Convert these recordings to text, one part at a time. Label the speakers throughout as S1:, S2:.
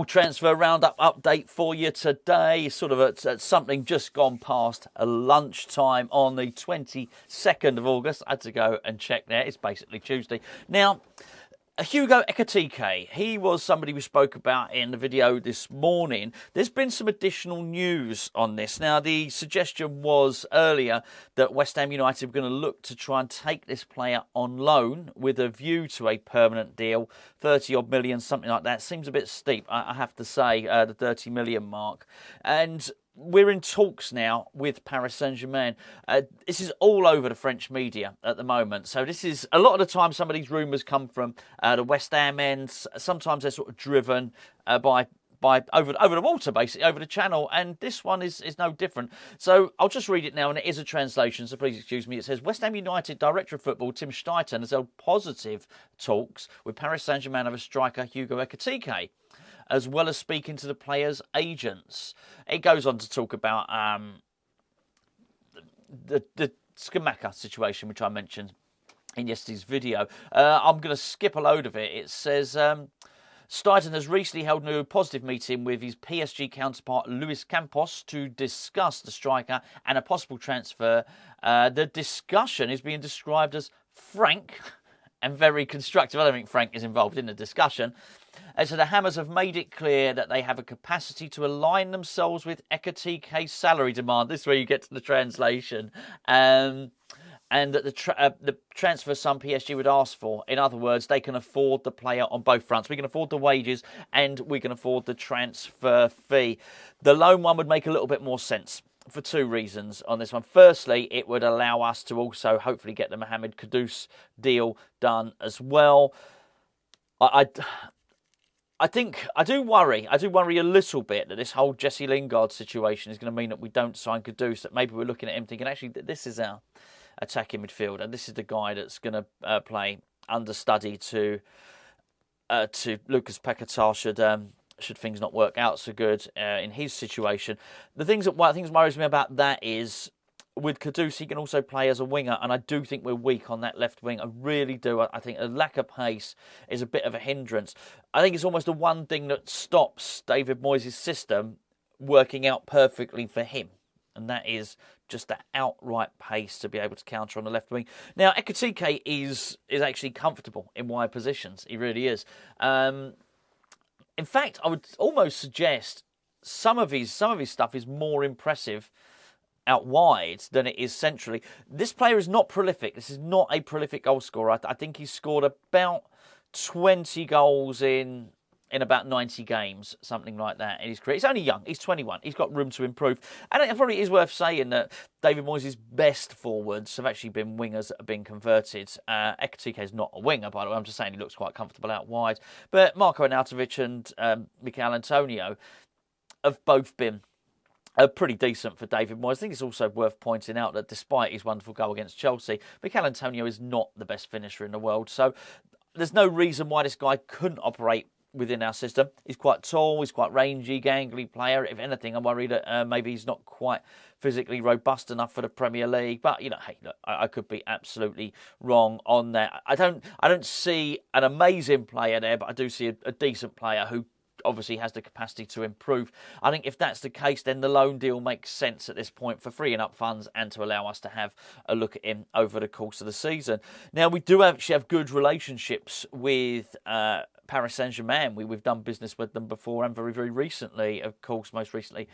S1: little transfer roundup update for you today, sort of at something just gone past lunchtime on the 22nd of August. I had to go and check there. It's basically Tuesday. Now, Hugo Ekitike, he was somebody we spoke about in the video this morning. There's been some additional news on this. Now, the suggestion was earlier that West Ham United were going to look to try and take this player on loan with a view to a permanent deal, 30-odd million, something like that. Seems a bit steep, I have to say, the 30 million mark. And we're in talks now with Paris Saint-Germain. This is all over the French media at the moment. So this is, a lot of the time, some of these rumours come from the West Ham end. Sometimes they're sort of driven by over the water, basically, over the channel. And this one is no different. So I'll just read it now, and it is a translation, so please excuse me. It says, West Ham United Director of Football Tim Steidten has held positive talks with Paris Saint-Germain over striker Hugo Ekitike, as well as speaking to the players' agents. It goes on to talk about the Scamacca situation, which I mentioned in yesterday's video. I'm going to skip a load of it. It says, Steidten has recently held a positive meeting with his PSG counterpart Luis Campos to discuss the striker and a possible transfer. The discussion is being described as frank and very constructive. I don't think Frank is involved in the discussion. So the Hammers have made it clear that they have a capacity to align themselves with Ekitike's salary demand. This is where you get to the translation. And that the transfer sum PSG would ask for. In other words, they can afford the player on both fronts. We can afford the wages and we can afford the transfer fee. The loan one would make a little bit more sense for two reasons on this one. Firstly, it would allow us to also hopefully get the Mohamed Kudus deal done as well. I think I do worry a little bit that this whole Jesse Lingard situation is going to mean that we don't sign Kudus, that maybe we're looking at him thinking, actually, this is our attacking midfielder. This is the guy that's going to play understudy to Lucas Paquetá should things not work out so good in his situation. One of the things worries me about that is with Kudus, he can also play as a winger, and I do think we're weak on that left wing. I really do. I think a lack of pace is a bit of a hindrance. I think it's almost the one thing that stops David Moyes' system working out perfectly for him, and that is just that outright pace to be able to counter on the left wing. Now, Ekitike is actually comfortable in wide positions. He really is. In fact, I would almost suggest some of his stuff is more impressive out wide than it is centrally. This player is not prolific. This is not a prolific goal scorer. I think he's scored about 20 goals in about 90 games, something like that in his career. He's only young. He's 21. He's got room to improve. And it probably is worth saying that David Moyes' best forwards have actually been wingers that have been converted. Ekitike is not a winger, by the way. I'm just saying he looks quite comfortable out wide. But Marko Arnautovic and Mikel Antonio have both been pretty decent for David Moyes. I think it's also worth pointing out that despite his wonderful goal against Chelsea, Mikel Antonio is not the best finisher in the world. So there's no reason why this guy couldn't operate within our system. He's quite tall, he's quite rangy, gangly player. If anything, I'm worried that maybe he's not quite physically robust enough for the Premier League. But, hey, look, I could be absolutely wrong on that. I don't see an amazing player there, but I do see a decent player who obviously has the capacity to improve. I think if that's the case, then the loan deal makes sense at this point for freeing up funds and to allow us to have a look at him over the course of the season. Now, we do actually have good relationships with Paris Saint-Germain. We've done business with them before and very, very recently, of course, most recently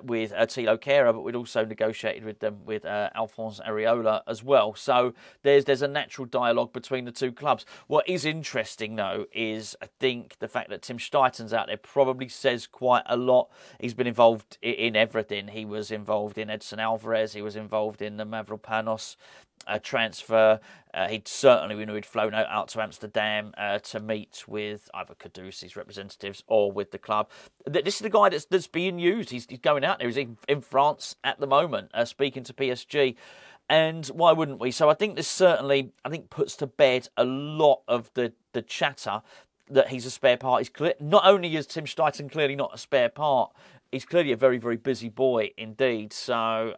S1: with Thilo Kehrer, but we'd also negotiated with them with Alphonse Areola as well. So there's a natural dialogue between the two clubs. What is interesting, though, is I think the fact that Tim Steidten's out there probably says quite a lot. He's been involved in everything. He was involved in Edson Alvarez. He was involved in the Mavropanos transfer. He'd certainly, we'd flown out to Amsterdam to meet with either Kudus' representatives or with the club. This is the guy that's being used. He's going out there. He's in France at the moment, speaking to PSG. And why wouldn't we? So I think this certainly, puts to bed a lot of the chatter that he's a spare part. Not only is Tim Steidten clearly not a spare part he's clearly a very, very busy boy indeed. So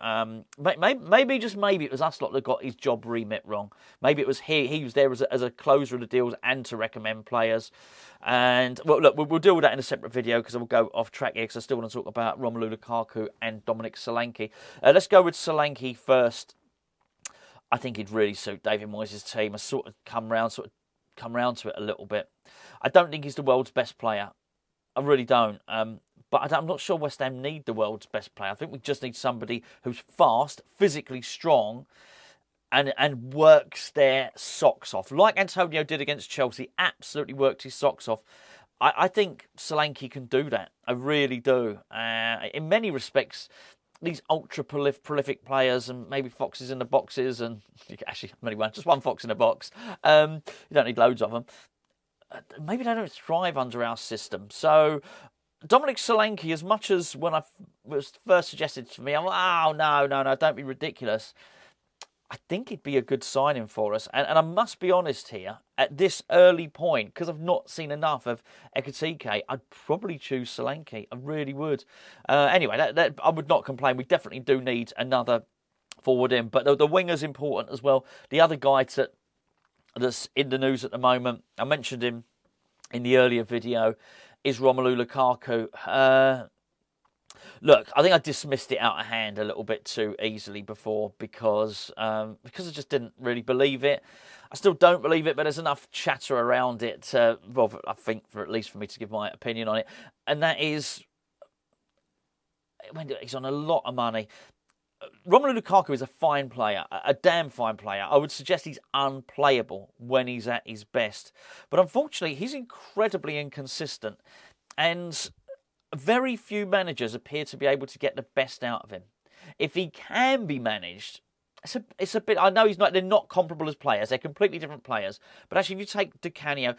S1: maybe, just maybe, it was us lot that got his job remit wrong. Maybe it was he was there as a closer of the deals and to recommend players. And, well, look, we'll deal with that in a separate video because we'll go off track here because I still want to talk about Romelu Lukaku and Dominic Solanke. Let's go with Solanke first. I think he'd really suit David Moyes' team. I sort of come round to it a little bit. I don't think he's the world's best player. I really don't. But I'm not sure West Ham need the world's best player. I think we just need somebody who's fast, physically strong, and works their socks off. Like Antonio did against Chelsea, absolutely worked his socks off. I think Solanke can do that. I really do. In many respects, these ultra prolific players, and maybe foxes in the boxes, and actually only one, just one fox in a box. You don't need loads of them. Maybe they don't thrive under our system. So Dominic Solanke, as much as when I was first suggested to me, I'm like, oh no, don't be ridiculous. I think he'd be a good signing for us. And I must be honest here, at this early point, because I've not seen enough of Ekitike, I'd probably choose Solanke. I really would. Anyway, that I would not complain. We definitely do need another forward in. But the winger's important as well. The other guy that's in the news at the moment, I mentioned him in the earlier video, is Romelu Lukaku. Look, I think I dismissed it out of hand a little bit too easily before because I just didn't really believe it. I still don't believe it, but there's enough chatter around it, well, I think, at least for me to give my opinion on it. And that is, he's on a lot of money. Romelu Lukaku is a fine player, a damn fine player. I would suggest he's unplayable when he's at his best. But unfortunately, he's incredibly inconsistent. And very few managers appear to be able to get the best out of him. If he can be managed, it's a bit. I know they're not comparable as players. They're completely different players. But actually, if you take Di Canio,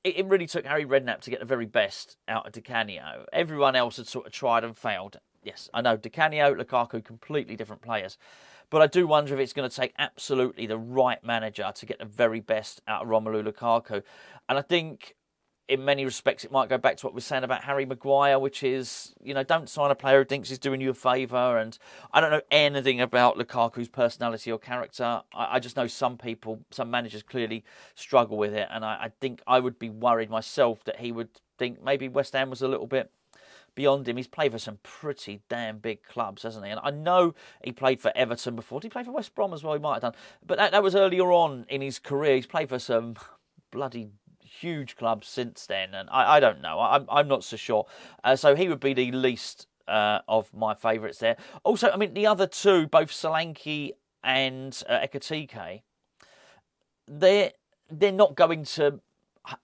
S1: it really took Harry Redknapp to get the very best out of Di Canio. Everyone else had sort of tried and failed. Yes, I know Di Canio, Lukaku, completely different players. But I do wonder if it's going to take absolutely the right manager to get the very best out of Romelu Lukaku. And I think, in many respects, it might go back to what we were saying about Harry Maguire, which is, don't sign a player who thinks he's doing you a favour. And I don't know anything about Lukaku's personality or character. I just know some managers clearly struggle with it. And I think I would be worried myself that he would think maybe West Ham was a little bit beyond him. He's played for some pretty damn big clubs, hasn't he? And I know he played for Everton before. Did he play for West Brom as well? He might have done. But that was earlier on in his career. He's played for some bloody huge clubs since then, and I don't know. I'm not so sure. So he would be the least of my favourites there. Also, I mean, the other two, both Solanke and Ekitike, they're not going to.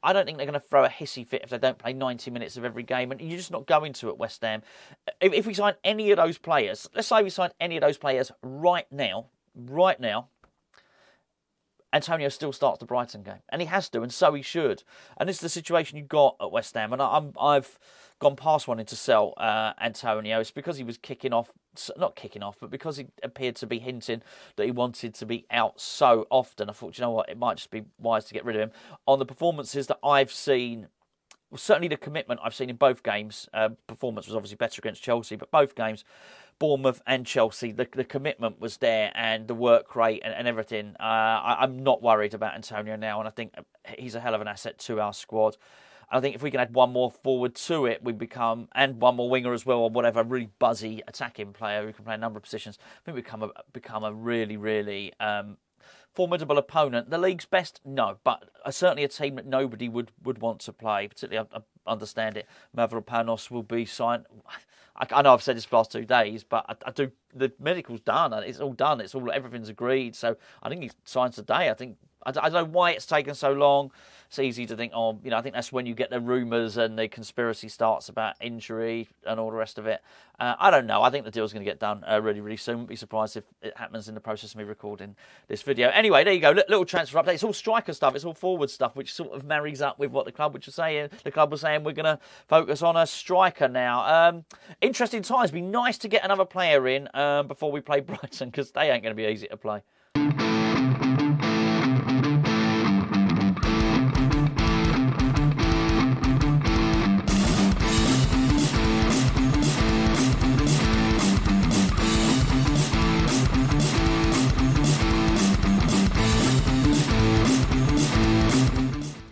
S1: I don't think they're going to throw a hissy fit if they don't play 90 minutes of every game, and you're just not going to at West Ham. If we sign any of those players, let's say we sign any of those players right now, Antonio still starts the Brighton game, and he has to, and so he should. And this is the situation you got at West Ham, and I've gone past wanting to sell Antonio. It's because he was not kicking off, but because he appeared to be hinting that he wanted to be out so often. I thought, you know what, it might just be wise to get rid of him. On the performances that I've seen, well, certainly the commitment I've seen in both games, performance was obviously better against Chelsea, but both games, Bournemouth and Chelsea, the commitment was there, and the work rate and everything. I'm not worried about Antonio now, and I think he's a hell of an asset to our squad. I think if we can add one more forward to it, and one more winger as well, or whatever, a really buzzy attacking player who can play a number of positions, I think we become a really, really formidable opponent. The league's best? No, but certainly a team that nobody would want to play. Particularly, I understand it, Mavropanos will be signed. I know I've said this for the last 2 days, but I do. The medical's done. It's all done. Everything's agreed. So I think he signs today. I don't know why it's taken so long. It's easy to think, I think that's when you get the rumours and the conspiracy starts about injury and all the rest of it. I don't know. I think the deal's going to get done really, really soon. Wouldn't be surprised if it happens in the process of me recording this video. Anyway, there you go. Little transfer update. It's all striker stuff. It's all forward stuff, which sort of marries up with what the club was saying. The club was saying we're going to focus on a striker now. Interesting times. Be nice to get another player in before we play Brighton, because they ain't going to be easy to play.